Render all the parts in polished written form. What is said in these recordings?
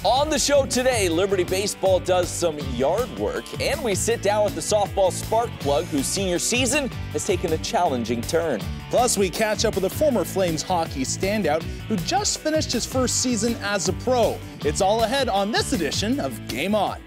On the show today, Liberty Baseball does some yard work, and we sit down with the softball spark plug whose senior season has taken a challenging turn. Plus, we catch up with a former Flames hockey standout who just finished his first season as a pro. It's all ahead on this edition of Game On.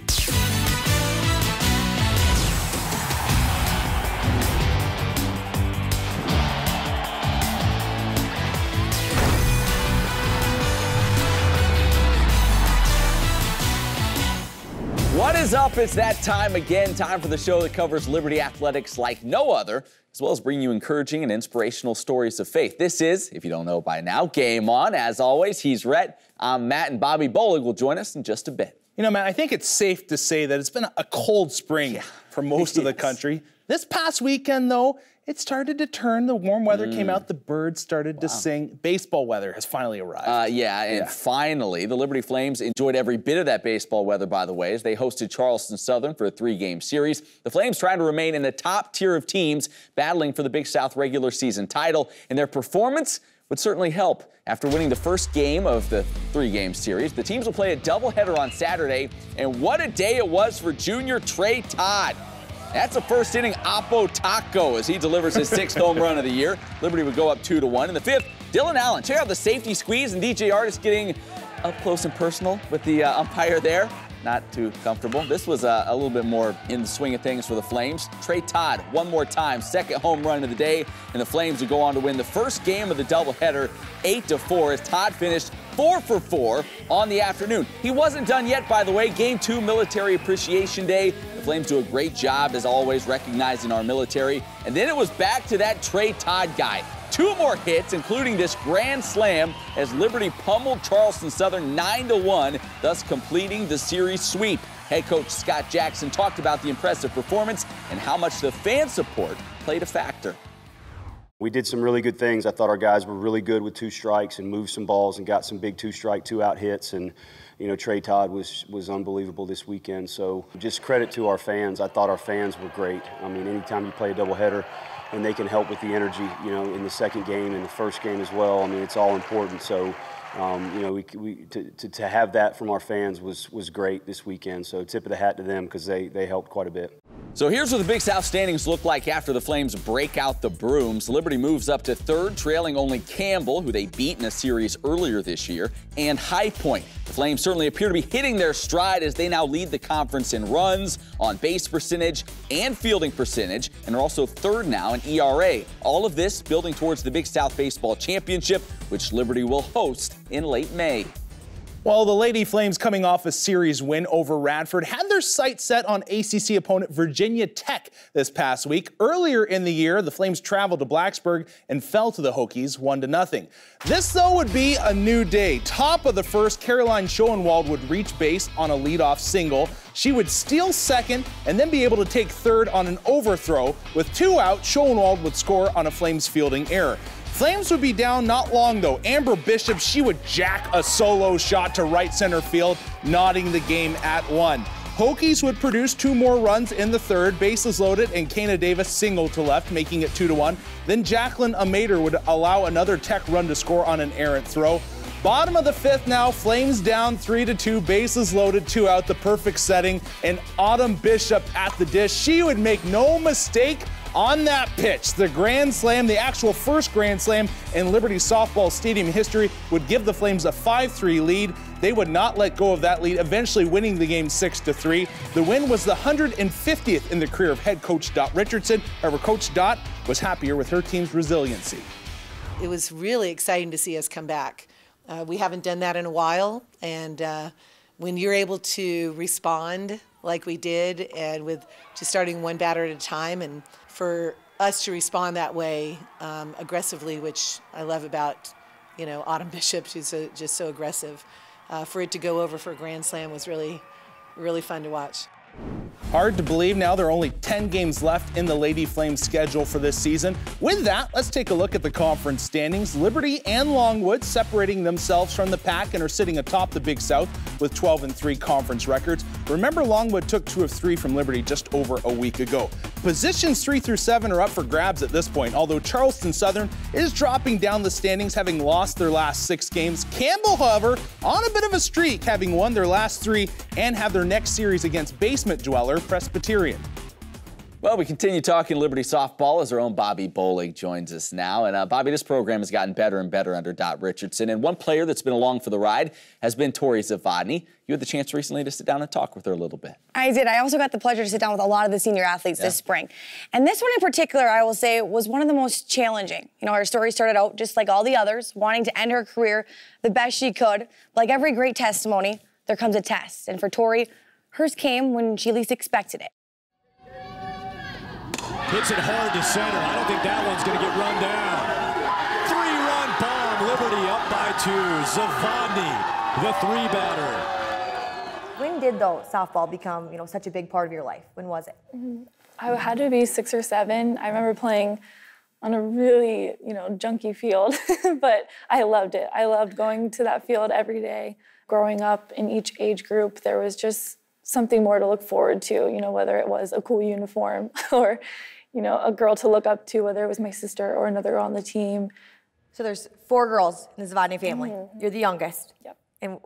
What is up? It's that time again. Time for the show that covers Liberty athletics like no other, as well as bringing you encouraging and inspirational stories of faith. This is, if you don't know by now, Game On. As always, he's Rhett, I'm Matt, and Bobby Bolig will join us in just a bit. You know, Matt, I think it's safe to say that it's been a cold spring for most of the country. This past weekend, though, it started to turn. The warm weather came out. The birds started to sing. Baseball weather has finally arrived. Finally, the Liberty Flames enjoyed every bit of that baseball weather, by the way, as they hosted Charleston Southern for a 3-game series. The Flames trying to remain in the top tier of teams battling for the Big South regular season title, and their performance would certainly help. After winning the first game of the 3-game series, the teams will play a doubleheader on Saturday, and what a day it was for junior Trey Todd. That's a first-inning Oppo Taco as he delivers his 6th home run of the year. Liberty would go up 2-1. In the 5th, Dylan Allen. Check out the safety squeeze, and DJ Artis getting up close and personal with the umpire there. Not too comfortable. This was a little bit more in the swing of things for the Flames. Trey Todd, one more time, 2nd home run of the day, and the Flames would go on to win the first game of the doubleheader 8-4 as Todd finished 4 for 4 on the afternoon. He wasn't done yet, by the way. Game 2, Military Appreciation Day. The Flames do a great job, as always, recognizing our military. And then it was back to that Trey Todd guy. 2 more hits, including this grand slam, as Liberty pummeled Charleston Southern 9-1, thus completing the series sweep. Head coach Scott Jackson talked about the impressive performance and how much the fan support played a factor. We did some really good things. I thought our guys were really good with 2 strikes and moved some balls and got some big 2-strike, 2-out hits. And, you know, Trey Todd was unbelievable this weekend. So just credit to our fans. I thought our fans were great. I mean, anytime you play a doubleheader and they can help with the energy, you know, in the second game and the first game as well, I mean, it's all important. So, you know, to have that from our fans was great this weekend. So tip of the hat to them because they helped quite a bit. So here's what the Big South standings look like after the Flames break out the brooms. Liberty moves up to 3rd, trailing only Campbell, who they beat in a series earlier this year, and High Point. The Flames certainly appear to be hitting their stride as they now lead the conference in runs, on base percentage, and fielding percentage, and are also 3rd now in ERA. All of this building towards the Big South Baseball Championship, which Liberty will host in late May. Well, the Lady Flames, coming off a series win over Radford, had their sights set on ACC opponent Virginia Tech this past week. Earlier in the year, the Flames traveled to Blacksburg and fell to the Hokies 1-0. This, though, would be a new day. Top of the first, Caroline Schoenwald would reach base on a leadoff single. She would steal 2nd and then be able to take 3rd on an overthrow. With 2 out, Schoenwald would score on a Flames fielding error. Flames would be down not long, though. Amber Bishop, she would jack a solo shot to right center field, knotting the game at 1. Hokies would produce 2 more runs in the 3rd, bases loaded, and Kana Davis single to left, making it 2-1. Then Jacqueline Amader would allow another Tech run to score on an errant throw. Bottom of the 5th now, Flames down 3-2, bases loaded, 2 out, the perfect setting, and Autumn Bishop at the dish. She would make no mistake on that pitch. The grand slam, the actual first grand slam in Liberty softball stadium history, would give the Flames a 5-3 lead. They would not let go of that lead, eventually winning the game 6-3. The win was the 150th in the career of head coach Dot Richardson. However, Coach Dot was happier with her team's resiliency. It was really exciting to see us come back. We haven't done that in a while, and when you're able to respond like we did, and with just starting 1 batter at a time, and for us to respond that way aggressively, which I love about, you know, Autumn Bishop, she's just so aggressive. For it to go over for a grand slam was really, really fun to watch. Hard to believe now there are only 10 games left in the Lady Flames schedule for this season. With that, let's take a look at the conference standings. Liberty and Longwood separating themselves from the pack and are sitting atop the Big South with 12-3 conference records. Remember, Longwood took 2 of 3 from Liberty just over a week ago. Positions 3 through 7 are up for grabs at this point, although Charleston Southern is dropping down the standings, having lost their last 6 games. Campbell, however, on a bit of a streak, having won their last 3 and have their next series against basement dweller Presbyterian. Well, we continue talking Liberty softball as our own Bobby Bolig joins us now. And Bobby, this program has gotten better and better under Dot Richardson. And one player that's been along for the ride has been Tori Zavodny. You had the chance recently to sit down and talk with her a little bit. I did. I also got the pleasure to sit down with a lot of the senior athletes this spring. And this one in particular, I will say, was one of the most challenging. You know, her story started out just like all the others, wanting to end her career the best she could. Like every great testimony, there comes a test. And for Tori, hers came when she least expected it. Hits it hard to center. I don't think that one's going to get run down. 3-run bomb. Liberty up by 2. Zavodny, the 3-batter. When did, though, softball become, such a big part of your life? When was it? I had to be 6 or 7. I remember playing on a really, junky field, but I loved it. I loved going to that field every day. Growing up in each age group, there was just something more to look forward to, whether it was a cool uniform or, a girl to look up to, whether it was my sister or another girl on the team. So there's 4 girls in the Zavodny family. You're the youngest. Yep. And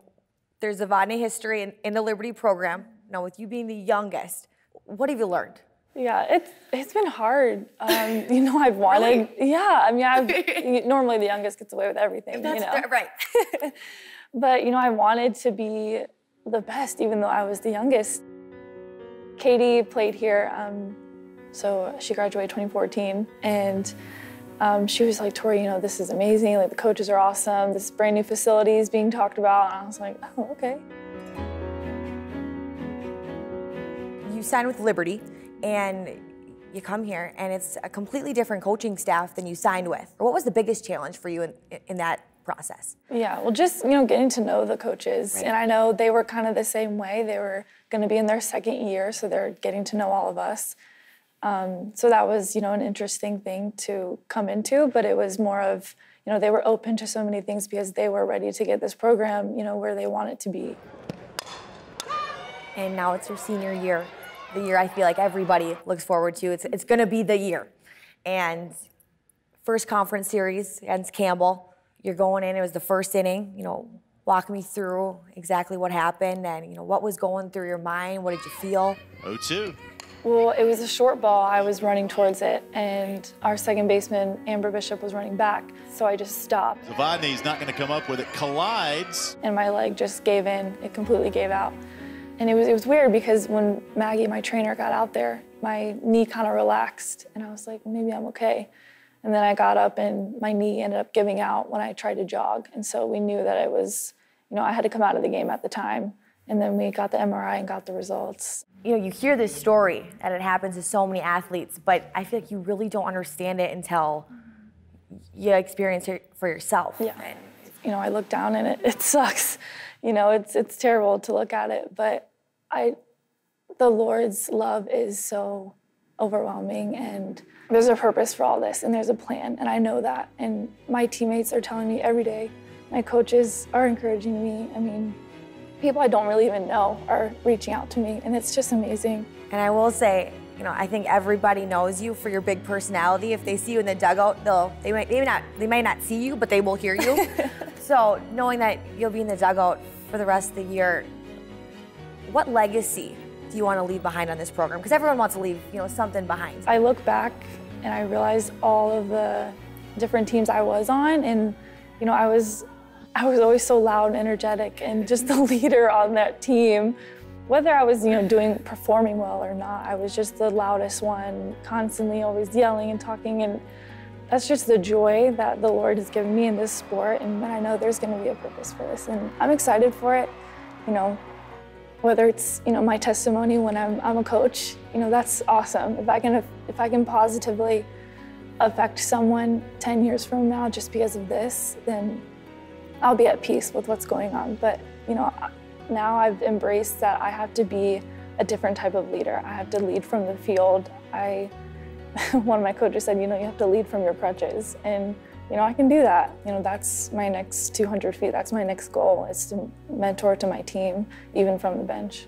there's Zavodny history in the Liberty program. Now, with you being the youngest, what have you learned? Yeah, it's been hard. I've wanted, Really? yeah, I mean, normally the youngest gets away with everything, Right. But, I wanted to be the best, even though I was the youngest. Katie played here, so she graduated 2014, and she was like, Tori, this is amazing, like the coaches are awesome, this brand new facility is being talked about, and I was like, oh, okay. You signed with Liberty, and you come here, and it's a completely different coaching staff than you signed with. What was the biggest challenge for you in that process? Yeah, well, just, getting to know the coaches. Right. And I know they were kind of the same way. They were going to be in their 2nd year, so they're getting to know all of us. So that was, an interesting thing to come into, but it was more of, they were open to so many things because they were ready to get this program, where they want it to be. And now it's your senior year, the year I feel like everybody looks forward to. It's going to be the year. And first conference series against Campbell. You're going in, it was the 1st inning, walk me through exactly what happened and, what was going through your mind, what did you feel? 0-2. Well, it was a short ball, I was running towards it, and our second baseman, Amber Bishop, was running back, so I just stopped. Zavodny's not going to come up with it, collides. And my leg just gave in, it completely gave out. And it was weird because when Maggie, my trainer, got out there, my knee kind of relaxed, and I was like, maybe I'm okay. And then I got up and my knee ended up giving out when I tried to jog. And so we knew that it was, I had to come out of the game at the time. And then we got the MRI and got the results. You hear this story and it happens to so many athletes, but I feel like you really don't understand it until you experience it for yourself. Yeah. I look down and it sucks. It's terrible to look at it, but the Lord's love is so overwhelming, and there's a purpose for all this, and there's a plan, and I know that. And my teammates are telling me every day. My coaches are encouraging me. I mean, people I don't really even know are reaching out to me, and it's just amazing. And I will say, I think everybody knows you for your big personality. If they see you in the dugout, they might not see you, but they will hear you. So knowing that you'll be in the dugout for the rest of the year, what legacy do you want to leave behind on this program? Because everyone wants to leave, something behind. I look back and I realize all of the different teams I was on, and I was always so loud and energetic and just the leader on that team. Whether I was, performing well or not, I was just the loudest one, constantly always yelling and talking, and that's just the joy that the Lord has given me in this sport, and I know there's going to be a purpose for this, and I'm excited for it. Whether it's my testimony when I'm a coach, that's awesome. If I can positively affect someone 10 years from now just because of this, then I'll be at peace with what's going on. But now I've embraced that I have to be a different type of leader. I have to lead from the field. One of my coaches said, you know, you have to lead from your crutches. And, you know, I can do that. You know, that's my next 200 feet. That's my next goal, is to mentor to my team, even from the bench.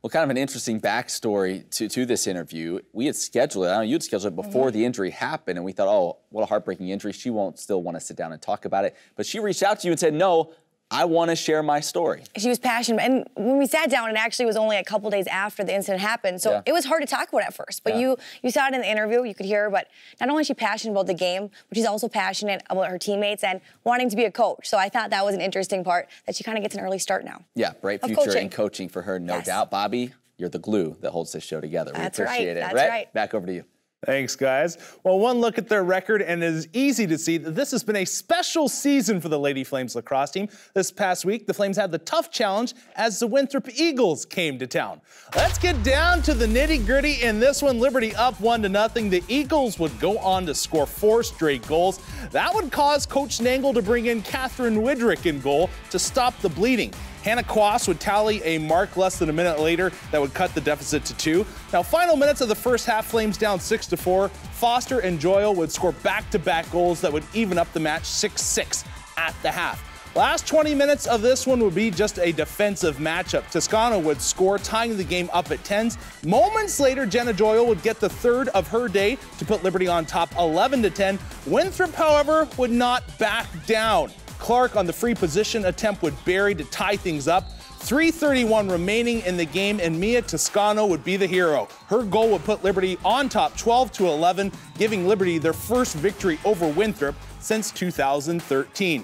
Well, kind of an interesting backstory to this interview. We had scheduled it, I know you had scheduled it before the injury happened, and we thought, oh, what a heartbreaking injury. She won't still want to sit down and talk about it. But she reached out to you and said, no, I want to share my story. She was passionate. And when we sat down, it actually was only a couple days after the incident happened. So it was hard to talk about at first. But you saw it in the interview, you could hear her. But not only is she passionate about the game, but she's also passionate about her teammates and wanting to be a coach. So I thought that was an interesting part, that she kind of gets an early start now. Yeah, bright future in coaching for her, no doubt. Bobby, you're the glue that holds this show together. We appreciate it. That's right. Back over to you. Thanks, guys. Well, one look at their record, and it is easy to see that this has been a special season for the Lady Flames lacrosse team. This past week, the Flames had the tough challenge as the Winthrop Eagles came to town. Let's get down to the nitty-gritty in this one. Liberty up 1-0. The Eagles would go on to score 4 straight goals. That would cause Coach Nangle to bring in Catherine Widrick in goal to stop the bleeding. Hannah Quass would tally a mark less than a minute later that would cut the deficit to 2. Now, final minutes of the first half, Flames down 6-4. Foster and Joyle would score back-to-back goals that would even up the match 6-6 at the half. Last 20 minutes of this one would be just a defensive matchup. Toscano would score, tying the game up at 10s. Moments later, Jenna Joyle would get the third of her day to put Liberty on top 11-10. Winthrop, however, would not back down. Clark on the free position attempt would bury to tie things up. 3:31 remaining in the game, and Mia Toscano would be the hero. Her goal would put Liberty on top 12-11, giving Liberty their first victory over Winthrop since 2013.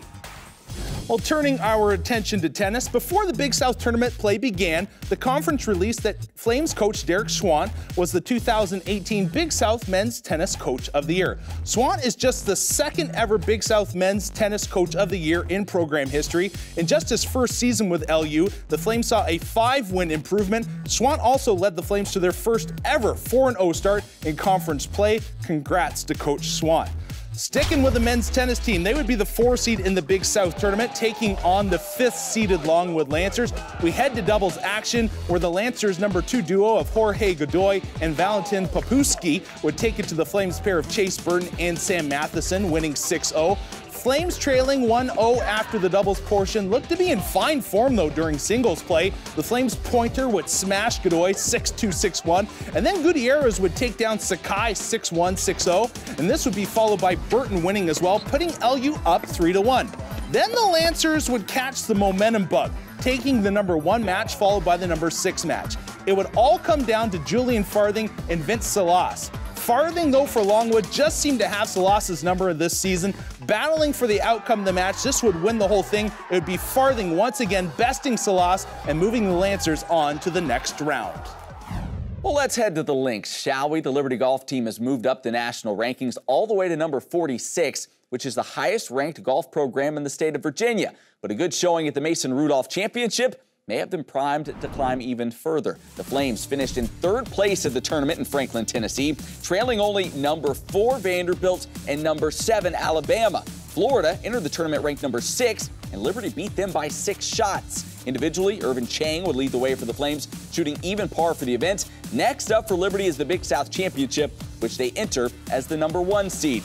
Well, turning our attention to tennis, before the Big South Tournament play began, the conference released that Flames coach Derek Swan was the 2018 Big South Men's Tennis Coach of the Year. Swan is just the second ever Big South Men's Tennis Coach of the Year in program history. In just his first season with LU, the Flames saw a 5-win improvement. Swan also led the Flames to their first ever 4-0 start in conference play. Congrats to Coach Swan. Sticking with the men's tennis team, they would be the 4 seed in the Big South Tournament, taking on the 5th seeded Longwood Lancers. We head to doubles action, where the Lancers' #2 duo of Jorge Godoy and Valentin Papuski would take it to the Flames pair of Chase Burton and Sam Matheson, winning 6-0. Flames trailing 1-0 after the doubles portion looked to be in fine form, though, during singles play. The Flames pointer would smash Godoy 6-2, 6-1, and then Gutierrez would take down Sakai 6-1, 6-0, and this would be followed by Burton winning as well, putting LU up 3-1. Then the Lancers would catch the momentum bug, taking the #1 match followed by the #6 match. It would all come down to Julian Farthing and Vince Salas. Farthing, though, for Longwood, just seemed to have Salas's number this season. Battling for the outcome of the match, this would win the whole thing. It would be Farthing once again besting Salas and moving the Lancers on to the next round. Well, let's head to the links, shall we? The Liberty golf team has moved up the national rankings all the way to number 46, which is the highest ranked golf program in the state of Virginia. But a good showing at the Mason Rudolph Championship may have them primed to climb even further. The Flames finished in 3rd place at the tournament in Franklin, Tennessee, trailing only #4 Vanderbilt and #7 Alabama. Florida entered the tournament ranked #6, and Liberty beat them by 6 shots. Individually, Irvin Chang would lead the way for the Flames, shooting even par for the event. Next up for Liberty is the Big South Championship, which they enter as the #1 seed.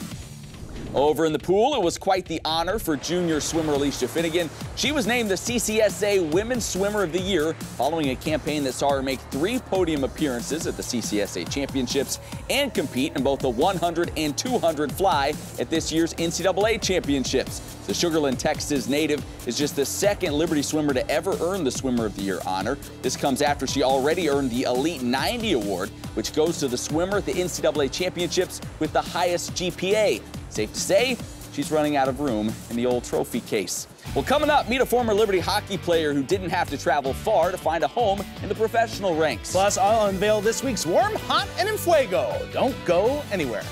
Over in the pool, it was quite the honor for junior swimmer Alicia Finnegan. She was named the CCSA Women's Swimmer of the Year following a campaign that saw her make 3 podium appearances at the CCSA Championships and compete in both the 100 and 200 fly at this year's NCAA Championships. The Sugar Land, Texas native is just the 2nd Liberty swimmer to ever earn the Swimmer of the Year honor. This comes after she already earned the Elite 90 award, which goes to the swimmer at the NCAA Championships with the highest GPA. Safe to say, she's running out of room in the old trophy case. Well, coming up, meet a former Liberty hockey player who didn't have to travel far to find a home in the professional ranks. Plus, I'll unveil this week's Warm, Hot, and in Fuego. Don't go anywhere.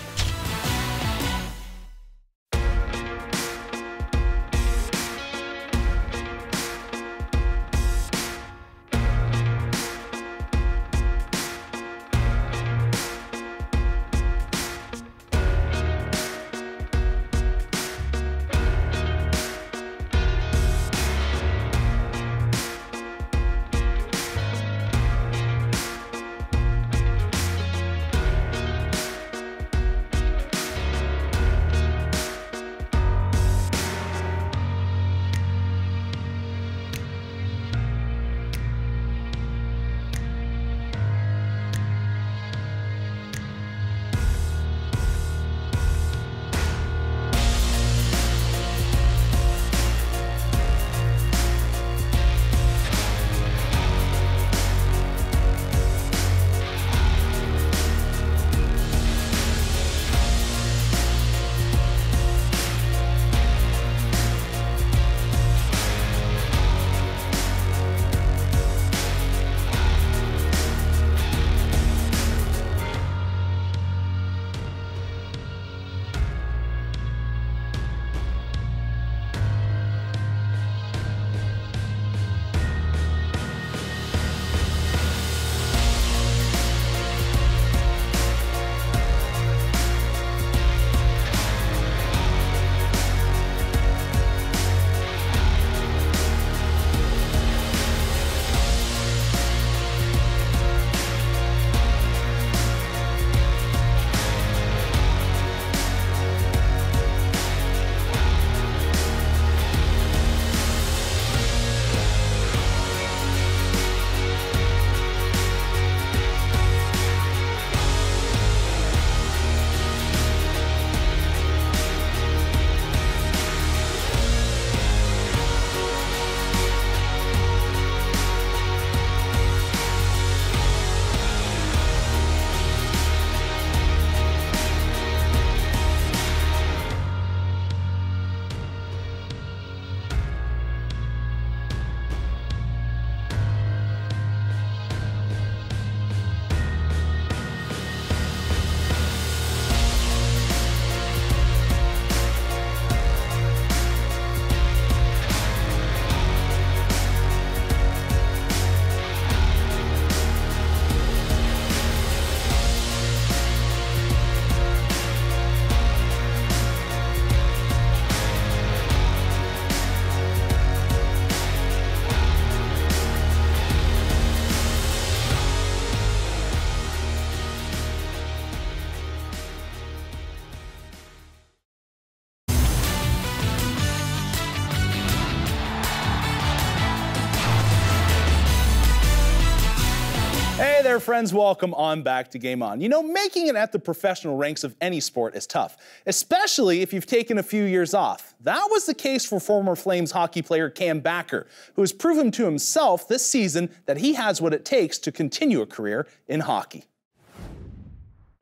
there, friends. Welcome on back to Game On. You know, making it at the professional ranks of any sport is tough, especially if you've taken a few years off. That was the case for former Flames hockey player Cam Bakker, who has proven to himself this season that he has what it takes to continue a career in hockey.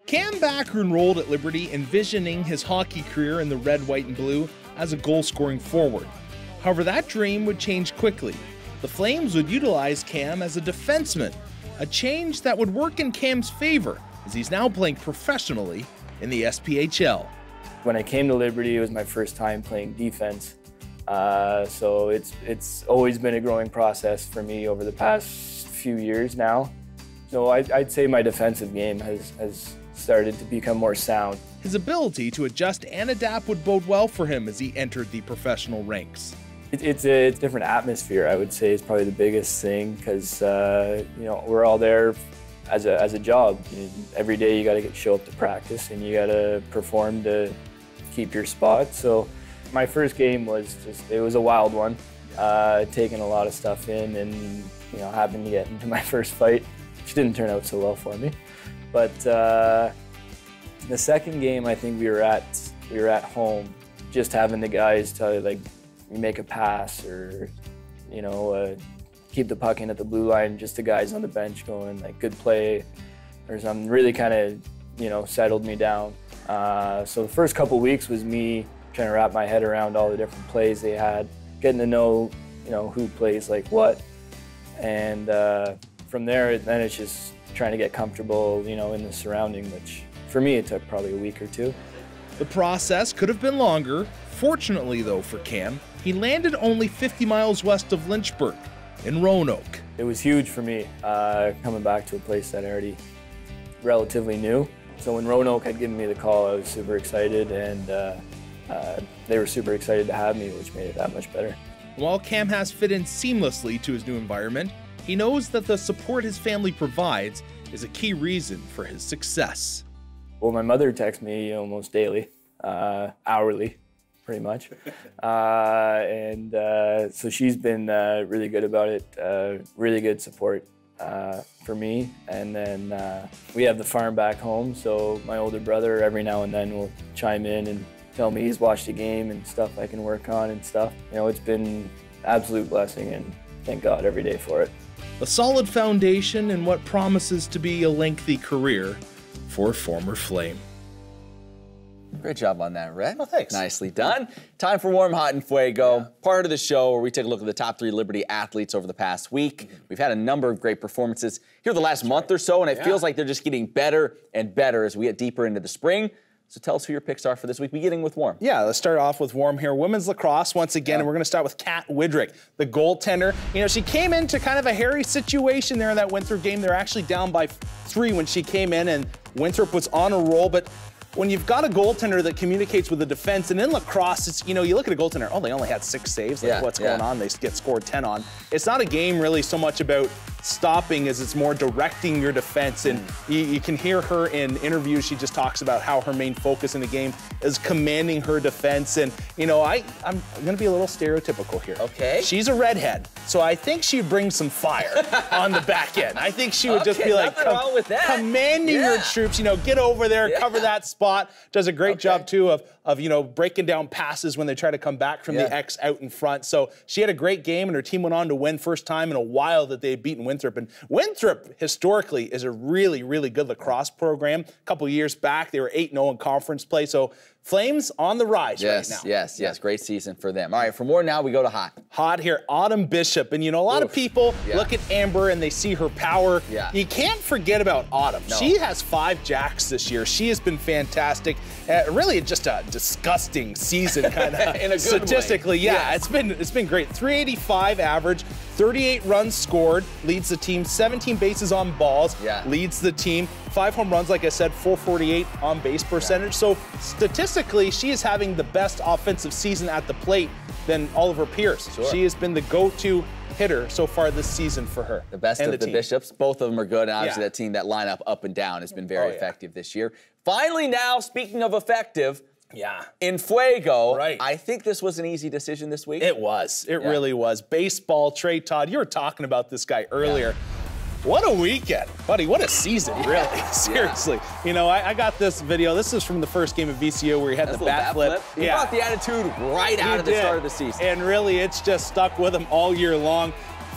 Cam Bakker enrolled at Liberty, envisioning his hockey career in the red, white, and blue as a goal-scoring forward. However, that dream would change quickly. The Flames would utilize Cam as a defenseman, a change that would work in Cam's favor as he's now playing professionally in the SPHL. When I came to Liberty, it was my first time playing defense. So it's always been a growing process for me over the past few years now. So I'd say my defensive game has started to become more sound. His ability to adjust and adapt would bode well for him as he entered the professional ranks. It's a different atmosphere, I would say, is probably the biggest thing, because you know, we're all there as a job. Every day you got to show up to practice and you got to perform to keep your spot. So my first game was it was a wild one, taking a lot of stuff in, and you know, happened to get into my first fight, which didn't turn out so well for me. But the second game, I think we were at home, just having the guys tell you, like, you make a pass or, you know, keep the puck in at the blue line, just the guys on the bench going, like, good play or something, really kind of, you know, settled me down. So the first couple weeks was me trying to wrap my head around all the different plays they had, getting to know, you know, who plays like what. And from there, then it's just trying to get comfortable, you know, in the surrounding, which for me, it took probably a week or two. The process could have been longer. Fortunately, though, for Cam, he landed only 50 miles west of Lynchburg in Roanoke. It was huge for me, coming back to a place that I already relatively knew. So when Roanoke had given me the call, I was super excited, and they were super excited to have me, which made it that much better. While Cam has fit in seamlessly to his new environment, he knows that the support his family provides is a key reason for his success. Well, my mother texts me almost daily, hourly, pretty much. So she's been really good about it, really good support for me. And then we have the farm back home, so my older brother every now and then will chime in and tell me he's watched a game and stuff I can work on and stuff. You know, it's been an absolute blessing, and thank God every day for it. A solid foundation in what promises to be a lengthy career for a former Flame. Great job on that, Rhett. Oh, thanks. Nicely done. Time for Warm, Hot, and Fuego, part of the show where we take a look at the top 3 Liberty athletes over the past week. We've had a number of great performances here the last month or so, and it feels like they're just getting better and better as we get deeper into the spring. So tell us who your picks are for this week, beginning with Warm. Yeah, let's start off with Warm here. Women's lacrosse once again, and we're going to start with Kat Widrick, the goaltender. You know, she came into kind of a hairy situation there in that Winthrop game. They're actually down by 3 when she came in, and Winthrop was on a roll, but when you've got a goaltender that communicates with the defense, and in lacrosse, it's, you know, you look at a goaltender, oh, they only had 6 saves, like what's going on? They get scored 10 on. It's not a game really so much about stopping as it's more directing your defense, and you can hear her in interviews. She just talks about how her main focus in the game is commanding her defense, and, you know, I'm going to be a little stereotypical here. Okay. She's a redhead, so I think she'd bring some fire on the back end. I think she would just be like commanding your troops, you know, get over there, cover that spot. Does a great job too of you know, breaking down passes when they try to come back from the X out in front. So she had a great game, and her team went on to win, first time in a while that they had beaten Winthrop. And Winthrop historically is a really, really good lacrosse program. A couple years back, they were 8-0 in conference play. So Flames on the rise right now. Yes. Great season for them. All right, for more now, we go to Hot. Hot here, Autumn Bishop. And, you know, a lot of people look at Amber and they see her power. You can't forget about Autumn. No. She has 5 jacks this year. She has been fantastic. Really just a disgusting season kind of statistically. It's been great. 385 average, 38 runs scored, leads the team, 17 bases on balls, leads the team, 5 home runs, like I said, 448 on base percentage. So statistically, she is having the best offensive season at the plate than all of her peers. She has been the go-to hitter so far this season for her. The best of the Bishops. Both of them are good, and obviously that team, that lineup up and down has been very effective this year. Finally now, speaking of effective, in Fuego, I think this was an easy decision this week. It was. It really was. Baseball, Trey Todd, you were talking about this guy earlier. What a weekend, buddy. What a season, really. Seriously. You know, I got this video. This is from the first game of VCU where he had the bat flip. He brought the attitude right out of the start of the season. And really, it's just stuck with him all year long.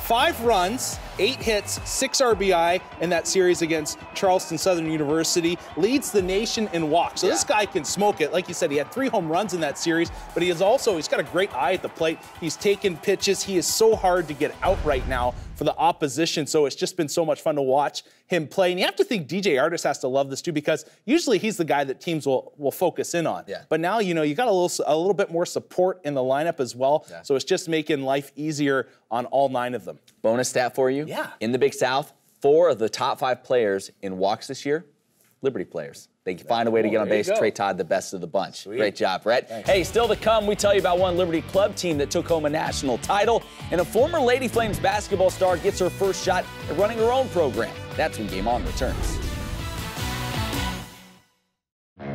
5 runs, 8 hits, 6 RBI in that series against Charleston Southern University. Leads the nation in walks. So this guy can smoke it. Like you said, he had 3 home runs in that series, but he's got a great eye at the plate. He's taken pitches. He is so hard to get out right now for the opposition. So it's just been so much fun to watch him play. And you have to think DJ Artis has to love this too, because usually he's the guy that teams will focus in on. But now, you know, you got a little bit more support in the lineup as well. So it's just making life easier on all 9 of them. Bonus stat for you. In the Big South, 4 of the top 5 players in walks this year, Liberty players. They can find a way to get on base. Trey Todd, the best of the bunch. Sweet. Great job, Brett. Thanks. Hey, still to come, we tell you about one Liberty Club team that took home a national title, and a former Lady Flames basketball star gets her first shot at running her own program. That's when Game On returns.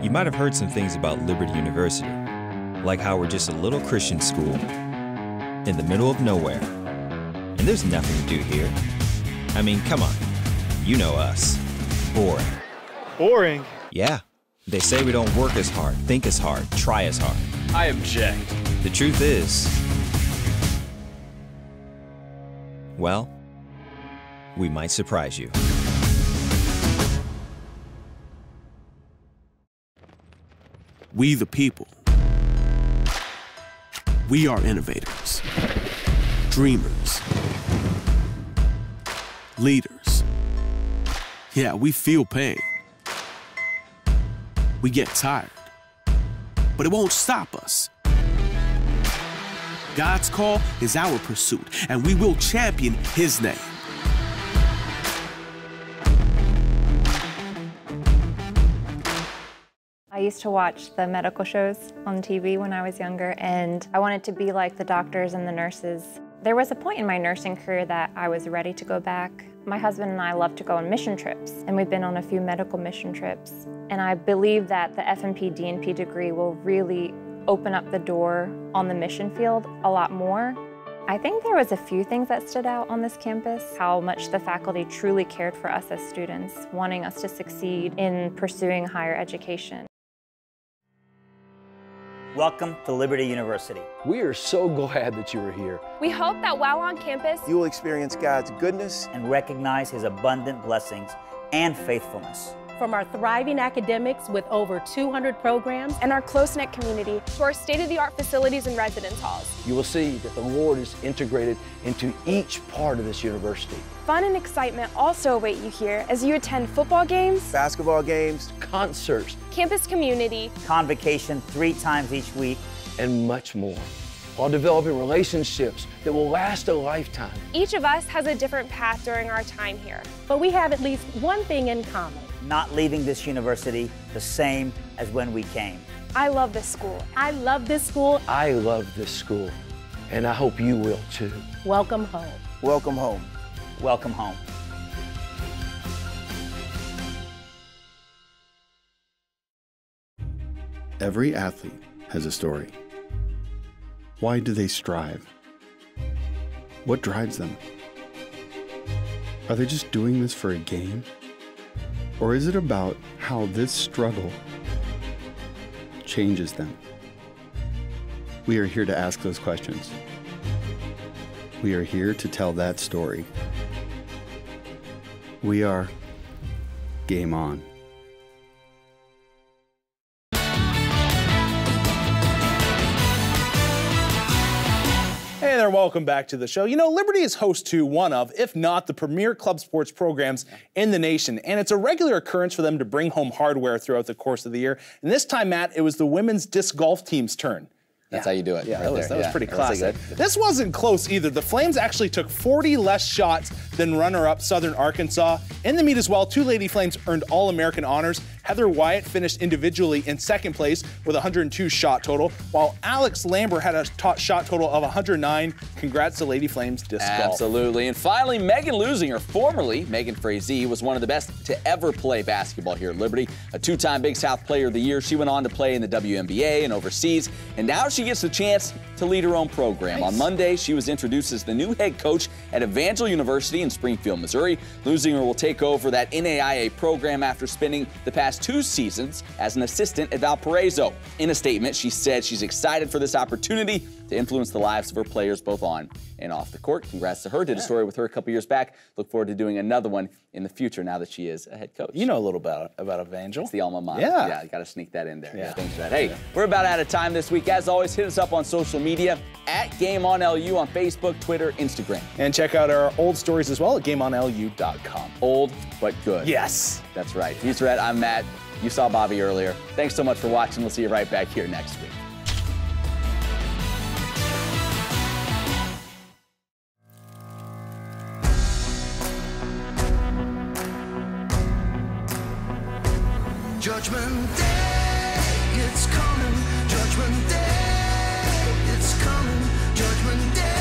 You might have heard some things about Liberty University, like how we're just a little Christian school in the middle of nowhere. And there's nothing to do here. I mean, come on. You know us. Boring. Boring? Yeah. They say we don't work as hard, think as hard, try as hard. I object. The truth is, well, we might surprise you. We the people. We are innovators, dreamers, leaders. Yeah, we feel pain. We get tired, but it won't stop us. God's call is our pursuit, and we will champion His name. I used to watch the medical shows on TV when I was younger, and I wanted to be like the doctors and the nurses. There was a point in my nursing career that I was ready to go back. My husband and I love to go on mission trips, and we've been on a few medical mission trips. And I believe that the FNP DNP degree will really open up the door on the mission field a lot more. I think there was a few things that stood out on this campus, how much the faculty truly cared for us as students, wanting us to succeed in pursuing higher education. Welcome to Liberty University. We are so glad that you are here. We hope that while on campus, you will experience God's goodness and recognize His abundant blessings and faithfulness. From our thriving academics with over 200 programs and our close-knit community to our state-of-the-art facilities and residence halls. You will see that the Lord is integrated into each part of this university. Fun and excitement also await you here as you attend football games, basketball games, concerts, campus community, convocation 3 times each week, and much more, while developing relationships that will last a lifetime. Each of us has a different path during our time here, but we have at least one thing in common. Not leaving this university the same as when we came. I love this school. I love this school. I love this school, and I hope you will too. Welcome home. Welcome home. Welcome home. Every athlete has a story. Why do they strive? What drives them? Are they just doing this for a game? Or is it about how this struggle changes them? We are here to ask those questions. We are here to tell that story. We are Game On. Hey there, welcome back to the show. You know, Liberty is host to one of, if not the premier club sports programs in the nation, and it's a regular occurrence for them to bring home hardware throughout the course of the year. And this time, Matt, it was the women's disc golf team's turn. That's how you do it. Yeah, right that was pretty classic. This wasn't close either. The Flames actually took 40 less shots than runner-up Southern Arkansas. In the meet as well, 2 Lady Flames earned All-American honors. Heather Wyatt finished individually in second place with 102 shot total, while Alex Lambert had a shot total of 109. Congrats to Lady Flames Disc Golf. Absolutely. And finally, Megan Lusinger, formerly Megan Frazee, was one of the best to ever play basketball here at Liberty. A two-time Big South Player of the Year. She went on to play in the WNBA and overseas, and now she gets the chance to lead her own program. Nice. On Monday, she was introduced as the new head coach at Evangel University in Springfield, Missouri. Lusinger will take over that NAIA program after spending the past 2 seasons as an assistant at Valparaiso. In a statement, she said she's excited for this opportunity to influence the lives of her players both on and off the court. Congrats to her. Did a story with her a couple years back. Look forward to doing another one in the future now that she is a head coach. You know a little about Evangel. It's the alma mater. Yeah. You got to sneak that in there. Yeah. Thanks for that. Hey, we're about out of time this week. As always, hit us up on social media at GameOnLU on Facebook, Twitter, Instagram. And check out our old stories as well at GameOnLU.com. Old, but good. Yes. That's right. He's Rhett. I'm Matt. You saw Bobby earlier. Thanks so much for watching. We'll see you right back here next week. Judgment Day, it's coming. Judgment Day, it's coming. Judgment Day.